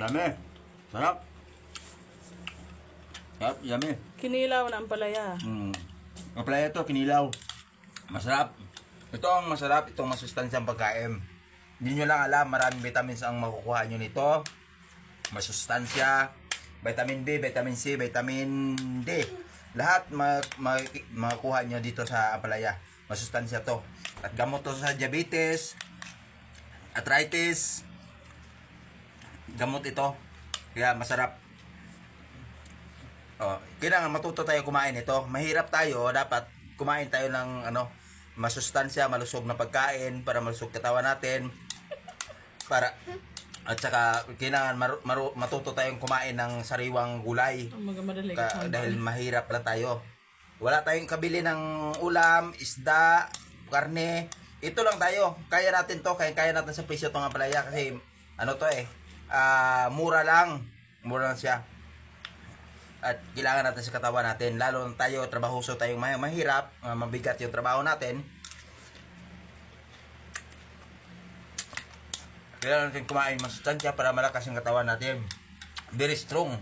Dami. Sarap. Sarap, yummy. Kinilaw na ang palaya. Ang playa ito, kinilaw. Masarap. Ito ang masarap, itong masustansyang pagkain. Hindi nyo lang alam, maraming vitamins ang makukuha nyo nito. Masustansya, vitamin B, vitamin C, vitamin D. Lahat makukuha nyo dito sa ampalaya. Masustansya to. At gamot to sa diabetes, arthritis. Gamot ito. Kaya masarap. Kailangan matuto tayo kumain ito. Mahirap tayo, dapat kumain tayo ng masustansya, malusog na pagkain para malusog katawan natin. At saka kailangan matuto tayong kumain ng sariwang gulay. Dahil mahirap lang tayo. Wala tayong kabili ng ulam, isda, karne. Ito lang tayo. Kaya natin to, kaya natin sa presyo itong ampalaya kasi mura lang. Mura lang siya. At kailangan natin sa katawan natin, lalo na tayo, trabahoso tayong mahirap, mabigat yung trabaho natin. Kailangan natin kumain masustansya para malakas yung katawan natin. Very strong.